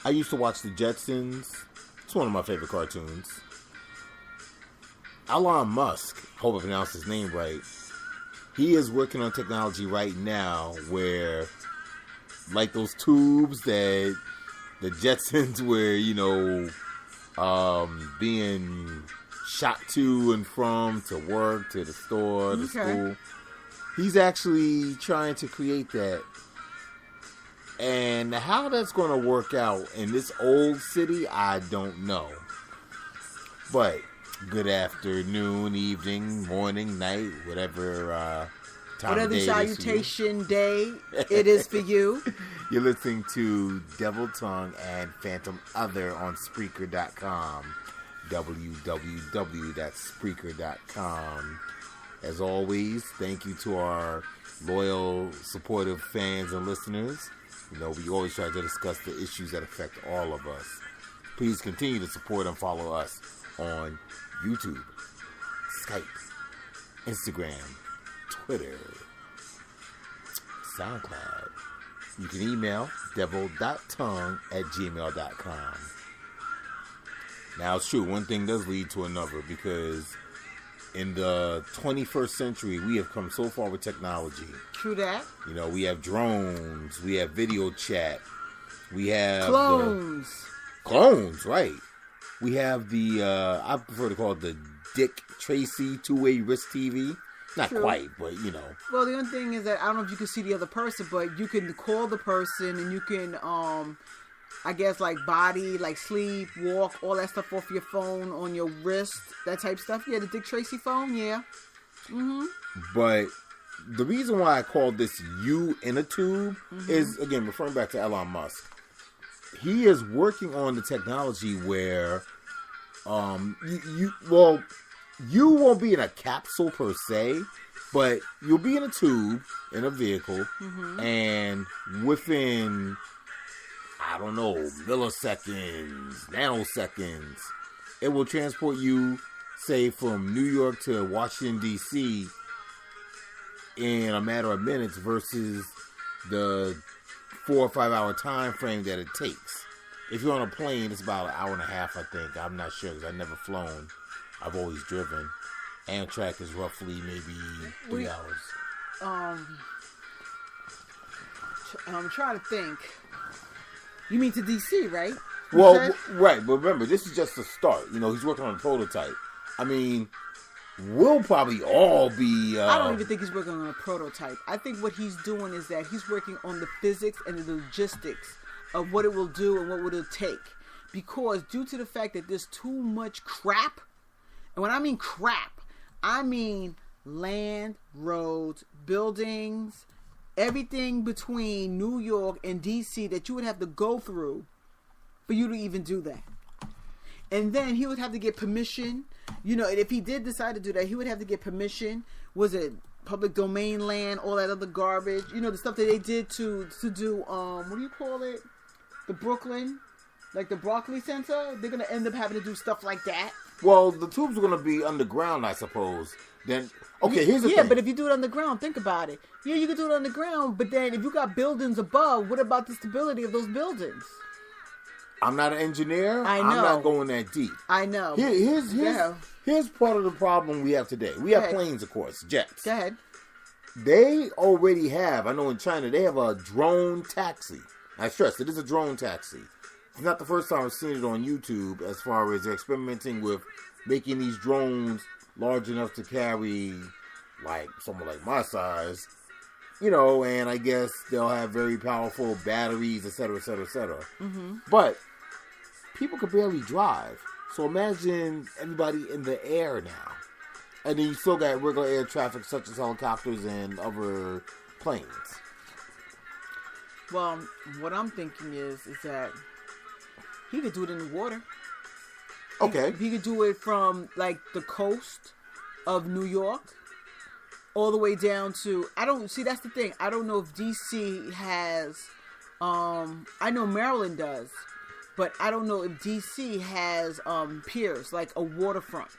I used to watch the Jetsons. It's one of my favorite cartoons. Elon Musk, hope I pronounced his name right, he is working on technology right now where, like those tubes that the Jetsons were, being shot to and from, to work, to the store, to school. He's actually trying to create that. And how that's going to work out in this old city, I don't know. But good afternoon, evening, morning, night, whatever time whatever of day salutation day it is for you. You're listening to Devil Tongue and Phantom Other on Spreaker.com. www.spreaker.com. As always, thank you to our loyal, supportive fans and listeners. We always try to discuss the issues that affect all of us. Please continue to support and follow us on YouTube, Skype, Instagram, Twitter, SoundCloud. You can email devil.tongue@gmail.com. Now, it's true, one thing does lead to another, because in the 21st century, we have come so far with technology. True that. We have drones, we have video chat, we have clones. Clones, right. We have the, I prefer to call it the Dick Tracy two-way wrist TV. Not True. quite, but Well, the only thing is that I don't know if you can see the other person, but you can call the person and you can, I guess, like body, like sleep, walk, all that stuff off your phone, on your wrist, that type stuff. Yeah, the Dick Tracy phone, yeah. Mm-hmm. But the reason why I called this You in a Tube is, again, referring back to Elon Musk. He is working on the technology where you won't be in a capsule per se, but you'll be in a tube in a vehicle, and within, I don't know, milliseconds, nanoseconds, it will transport you, say, from New York to Washington, D.C. in a matter of minutes versus the 4 or 5 hour time frame that it takes. If you're on a plane, it's about an hour and a half, I think. I'm not sure because I've never flown. I've always driven. Amtrak is roughly maybe 3 hours. I'm trying to think. You mean to DC, right? Well, right, but remember, this is just the start. He's working on a prototype. I mean, we'll probably all be... I don't even think he's working on a prototype. I think what he's doing is that he's working on the physics and the logistics of what it will do and what it will take. Because due to the fact that there's too much crap, and when I mean crap, I mean land, roads, buildings, everything between New York and DC that you would have to go through for you to even do that. And then he would have to get permission. And if he did decide to do that, he would have to get permission. Was it public domain land, all that other garbage? The stuff that they did to do, what do you call it? The Brooklyn, like the Broccoli Center. They're going to end up having to do stuff like that. Well, the tubes are going to be underground, I suppose. Then, okay, here's the thing. Yeah, but if you do it underground, think about it. Yeah, you can do it underground, but then if you got buildings above, what about the stability of those buildings? I'm not an engineer. I know. I'm not going that deep. I know. Here's part of the problem we have today. We have planes, of course, jets. Go ahead. They already have, I know in China, they have a drone taxi. I stress, it is a drone taxi. It's not the first time I've seen it on YouTube as far as they're experimenting with making these drones large enough to carry, like, someone like my size, and I guess they'll have very powerful batteries, etc., etc., etc. But people could barely drive. So imagine everybody in the air now. And then you still got regular air traffic such as helicopters and other planes. Well, what I'm thinking is that he could do it in the water. Okay. He could do it from, like, the coast of New York all the way down to... that's the thing. I don't know if DC has... I know Maryland does. But I don't know if DC has piers, like a waterfront.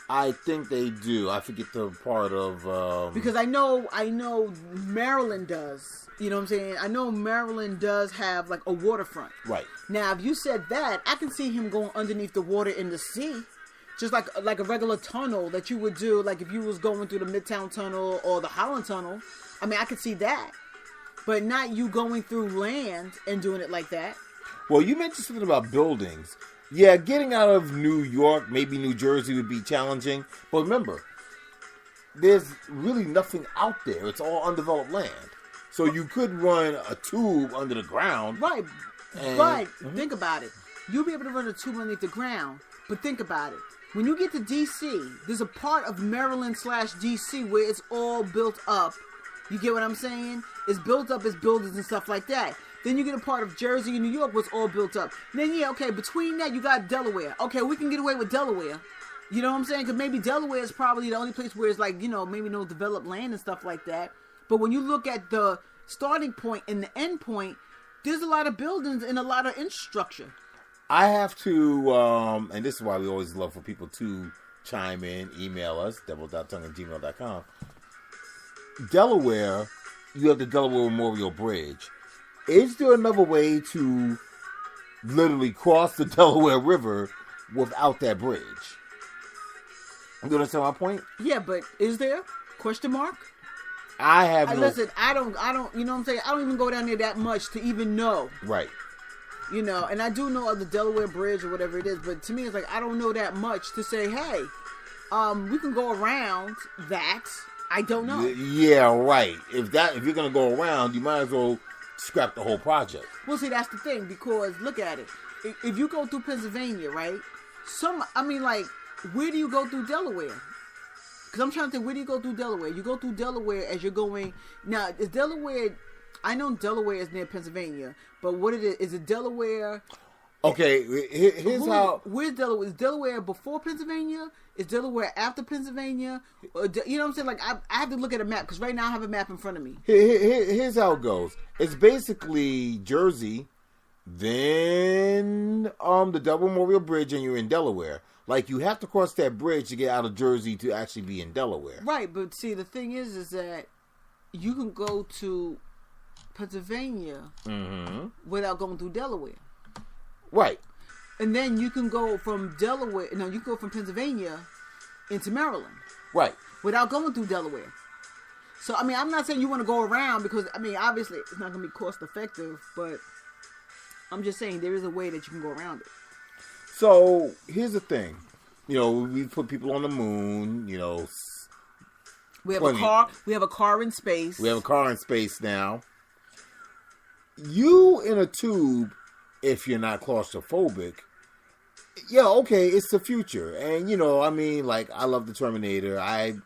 I think they do. I forget the part of because I know Maryland does. You know what I'm saying? I know Maryland does have like a waterfront. Right. Now, if you said that, I can see him going underneath the water in the sea. Just like a regular tunnel that you would do, like if you was going through the Midtown Tunnel or the Holland Tunnel. I mean, I could see that. But not you going through land and doing it like that. Well, you mentioned something about buildings. Yeah, getting out of New York, maybe New Jersey would be challenging. But remember, there's really nothing out there. It's all undeveloped land. So you could run a tube under the ground. Right. But think about it. You'll be able to run a tube underneath the ground. But think about it. When you get to D.C., there's a part of Maryland/D.C. where it's all built up. You get what I'm saying? It's built up as buildings and stuff like that. Then you get a part of Jersey and New York where it's all built up. Then, yeah, okay, between that, you got Delaware. Okay, we can get away with Delaware. You know what I'm saying? Because maybe Delaware is probably the only place where it's like, you know, maybe no developed land and stuff like that. But when you look at the starting point and the end point, there's a lot of buildings and a lot of infrastructure. I have to, and this is why we always love for people to chime in, email us, double.tongue@gmail.com. Delaware, you have the Delaware Memorial Bridge. Is there another way to literally cross the Delaware River without that bridge? You understand my point? Yeah, but is there? Question mark? I have no... Listen, I don't, you know what I'm saying? I don't even go down there that much to even know. Right. You know, and I do know of the Delaware Bridge or whatever it is, but to me it's like, I don't know that much to say, hey, we can go around that. I don't know. Yeah, right. If you're going to go around, you might as well scrap the whole project. Well, see, that's the thing, because look at it. If you go through Pennsylvania, right? Where do you go through Delaware? Because I'm trying to think, where do you go through Delaware? You go through Delaware as you're going. Now, is Delaware... I know Delaware is near Pennsylvania, but what is it Delaware? Okay, here's how... Where's Delaware? Is Delaware before Pennsylvania? Is Delaware after Pennsylvania? You know what I'm saying? Like, I have to look at a map, because right now I have a map in front of me. Here's how it goes. It's basically Jersey, then the Delaware Memorial Bridge, and you're in Delaware. Like, you have to cross that bridge to get out of Jersey to actually be in Delaware. Right, but see, the thing is that you can go to Pennsylvania without going through Delaware. Right. And then you can go from Delaware, you can go from Pennsylvania into Maryland. Right. Without going through Delaware. So, I mean, I'm not saying you want to go around because, I mean, obviously it's not going to be cost effective, but I'm just saying there is a way that you can go around it. So, here's the thing. You know, we put people on the moon, you know. We have a car. We have a car in space. We have a car in space now. You in a tube, if you're not claustrophobic, yeah, okay, it's the future. And, you know, I mean, like, I love the Terminator. I've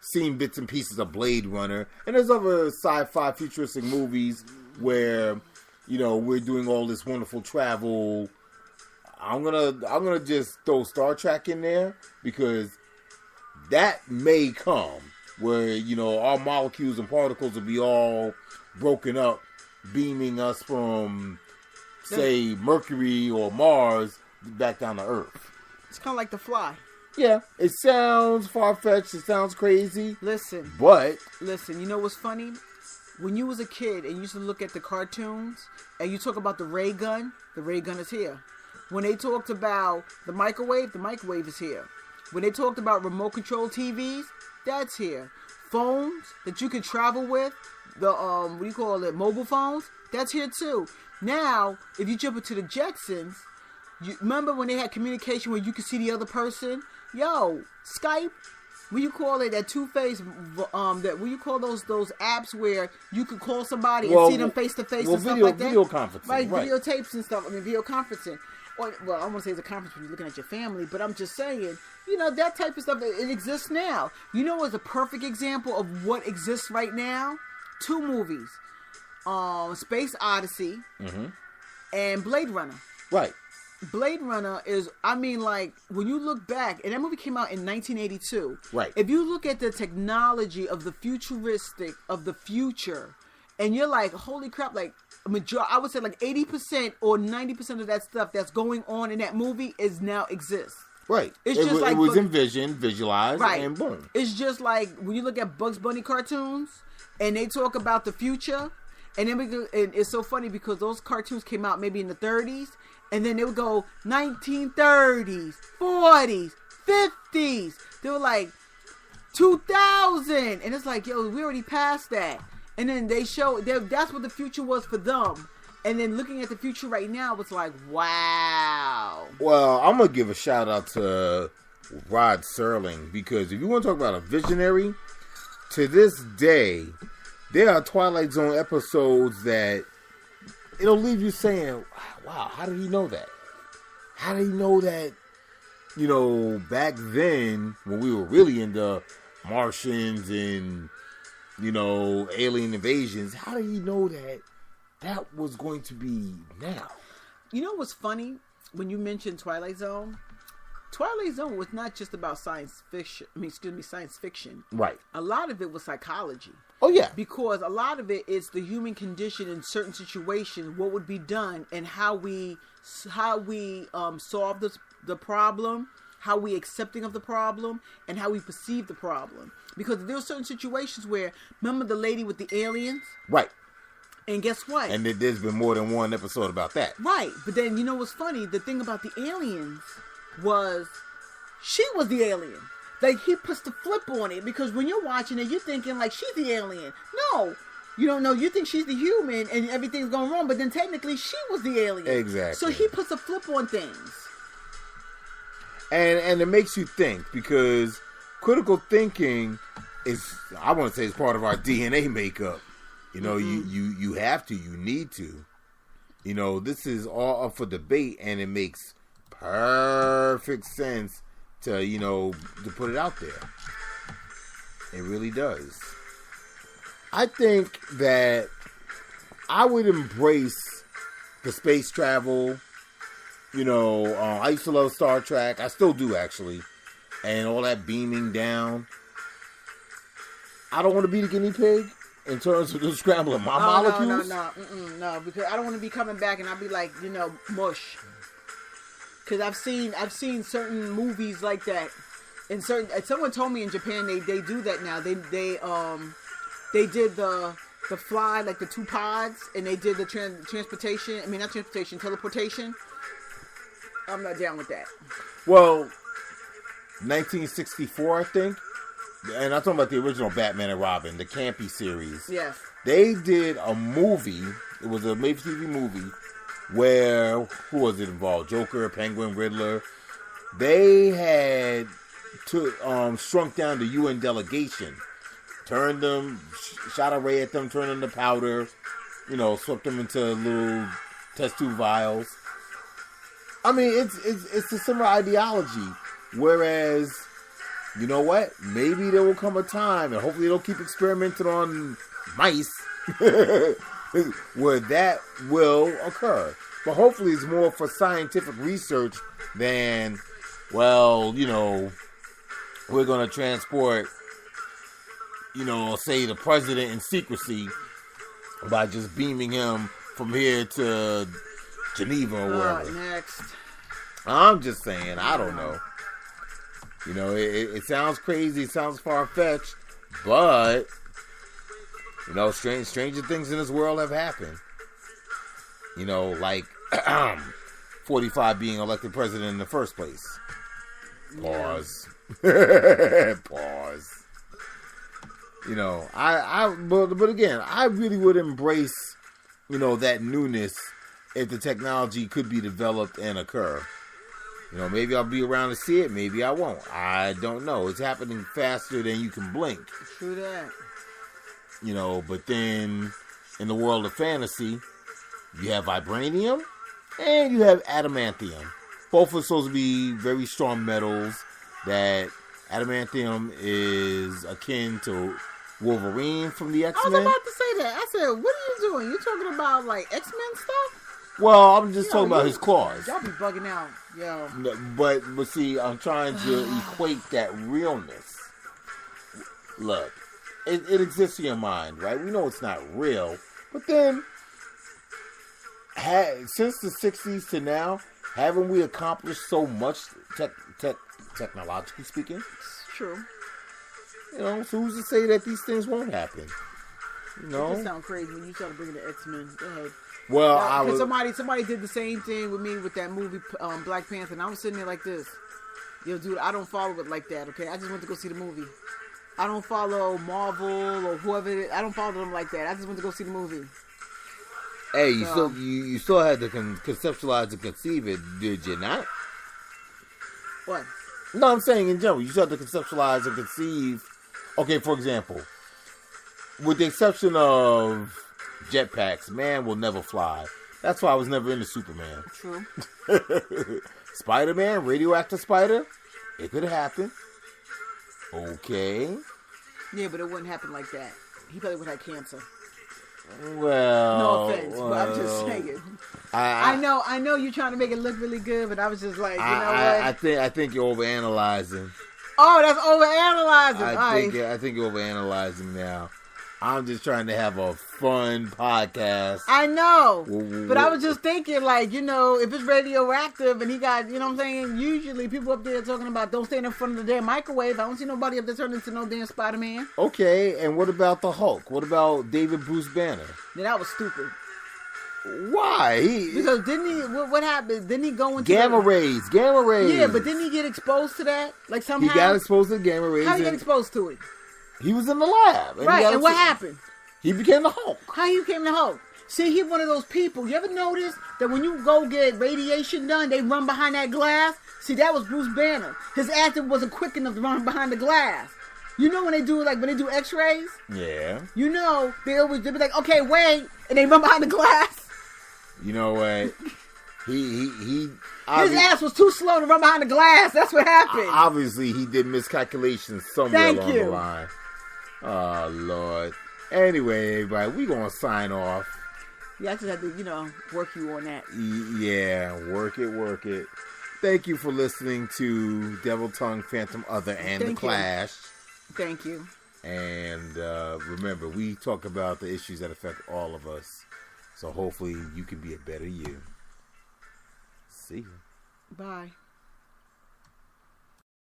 seen bits and pieces of Blade Runner. And there's other sci-fi futuristic movies where, you know, we're doing all this wonderful travel. I'm gonna just throw Star Trek in there because that may come where, you know, our molecules and particles will be all broken up, beaming us from, say, Mercury or Mars back down to Earth. It's kind of like The Fly. Yeah, it sounds far-fetched, it sounds crazy. Listen, you know what's funny? When you was a kid and you used to look at the cartoons and you talk about the ray gun is here. When they talked about the microwave is here. When they talked about remote control TVs, that's here. Phones that you can travel with, the mobile phones, that's here too. Now, if you jump into the Jetsons, you remember when they had communication where you could see the other person? Yo, Skype, what you call it, that two-face, what you call those apps where you could call somebody and see them face-to-face and stuff like that? Video conferencing. Right, videotapes and stuff, video conferencing. Well, I don't want to say it's a conference when you're looking at your family, but I'm just saying, you know, that type of stuff, it exists now. You know what's a perfect example of what exists right now? 2 movies. Space Odyssey and Blade Runner. Right. Blade Runner is, I mean, like, when you look back, and that movie came out in 1982. Right. If you look at the technology of the futuristic, of the future, and you're like, holy crap, like, I would say like 80% or 90% of that stuff that's going on in that movie now exists. Right. It's it just was, like it was envisioned, visualized, right. and boom. It's just like when you look at Bugs Bunny cartoons and they talk about the future, and then and it's so funny because those cartoons came out maybe in the 30s, and then they would go 1930s, 40s, 50s. They were like 2000, and it's like, yo, we already passed that. And then they show that's what the future was for them. And then looking at the future right now, it's like, wow. Well, I'm going to give a shout out to Rod Serling, because if you want to talk about a visionary, to this day, there are Twilight Zone episodes that it'll leave you saying, wow, how did he know that? How did he know that, you know, back then when we were really into Martians and, you know, alien invasions, how did he know that was going to be now? You know what's funny? When you mentioned Twilight Zone was not just about science fiction. Science fiction. Right. A lot of it was psychology. Oh, yeah. Because a lot of it is the human condition in certain situations, what would be done, and how we solve the problem, how we accepting of the problem, and how we perceive the problem. Because there are certain situations where, remember the lady with the aliens? Right. And guess what? And there's been more than one episode about that. Right. But then, you know what's funny? The thing about the aliens was, she was the alien. Like, he puts the flip on it, because when you're watching it, you're thinking, like, she's the alien. No. You don't know. You think she's the human, and everything's going wrong, but then technically, she was the alien. Exactly. So he puts a flip on things. And it makes you think, because critical thinking is, I want to say, is part of our DNA makeup. You know, you have to, you need to. You know, this is all up for debate, and it makes perfect sense to, you know, to put it out there. It really does. I think that I would embrace the space travel. You know, I used to love Star Trek. I still do, actually. And all that beaming down. I don't want to be the guinea pig in terms of just scrambling my molecules. No, because I don't want to be coming back and I'll be like, you know, mush. Because I've seen certain movies like that. And someone told me in Japan they do that now. They did the fly, like the 2 pods, and they did the transportation. I mean, not transportation, teleportation. I'm not down with that. Well, 1964, I think. And I'm talking about the original Batman and Robin, the campy series. Yes. They did a movie. It was a made-for-TV movie where, who was it involved? Joker, Penguin, Riddler. They had shrunk down the UN delegation. Turned them, shot a ray at them, turned them to powder. You know, swept them into little test tube vials. I mean, it's a similar ideology. Whereas, you know what? Maybe there will come a time, and hopefully they'll keep experimenting on mice, where that will occur. But hopefully it's more for scientific research than, well, you know, we're going to transport, you know, say the president in secrecy by just beaming him from here to Geneva or wherever. Next. I'm just saying, I don't know. You know, it sounds crazy, it sounds far-fetched, but, you know, stranger things in this world have happened. You know, like 45 being elected president in the first place. Pause. Pause. You know, but again, I really would embrace, you know, that newness if the technology could be developed and occur. You know, maybe I'll be around to see it, maybe I won't. I don't know. It's happening faster than you can blink. True that. You know, but then in the world of fantasy, you have vibranium and you have adamantium. Both are supposed to be very strong metals. That adamantium is akin to Wolverine from the X-Men. I was about to say that. I said, what are you doing? You talking about like X-Men stuff? Well, I'm just talking about his claws. Y'all be bugging out, yo. But see, I'm trying to equate that realness. Look, it exists in your mind, right? We know it's not real, but then since the 60s to now, Haven't we accomplished so much technologically speaking? It's true. You know, so who's to say that these things won't happen? You know, It sounds crazy when you started bringing the X-Men. Go ahead. well, Yeah, I was. somebody did the same thing with me with that movie Black Panther, and I was sitting there like this. Yo, dude, I don't follow it like that. Okay, I just went to go see the movie. I don't follow Marvel or whoever. I don't follow them like that. I just went to go see the movie. Hey, So- you still had to conceptualize and conceive it, did you not? What? No, I'm saying in general, you still have to conceptualize and conceive. Okay, for example, with the exception of jetpacks, man will never fly. That's why I was never into Superman. True. Spider-Man, radioactive spider, it could happen. Okay. Yeah, but it wouldn't happen like that. He probably would have cancer. Well, No offense, but I'm just saying. I know you're trying to make it look really good, but I was just like, you know what? I think you're overanalyzing. Oh, that's overanalyzing. I think you're overanalyzing now. I'm just trying to have a fun podcast. I know, but I was just thinking, like, you know, if it's radioactive and he got, you know what I'm saying, usually people up there talking about don't stand in front of the damn microwave. I don't see nobody up there turning into no damn Spider-Man. Okay, and what about the Hulk? What about David Bruce Banner? Then that was stupid. Why? Because didn't he, what happened? Didn't he go into Gamma rays. Yeah, but didn't he get exposed to that? Like somehow? He got exposed to gamma rays. How did he get exposed to it? He was in the lab. Right, and what happened? He became the Hulk. How he became the Hulk? See, he's one of those people. You ever notice that when you go get radiation done, they run behind that glass? See, that was Bruce Banner. His acting wasn't quick enough to run behind the glass. You know when they do x-rays? Yeah. You know, they'll be like, okay, wait, and they run behind the glass. You know what? He His ass was too slow to run behind the glass. That's what happened. Obviously, he did miscalculations somewhere along the line. Oh, Lord. Anyway, everybody, we going to sign off. Yeah, I just had to, you know, work you on that. Yeah, work it. Thank you for listening to Devil Tongue, Phantom Other, and The Clash. Thank you. And remember, we talk about the issues that affect all of us. So hopefully you can be a better you. See you. Bye.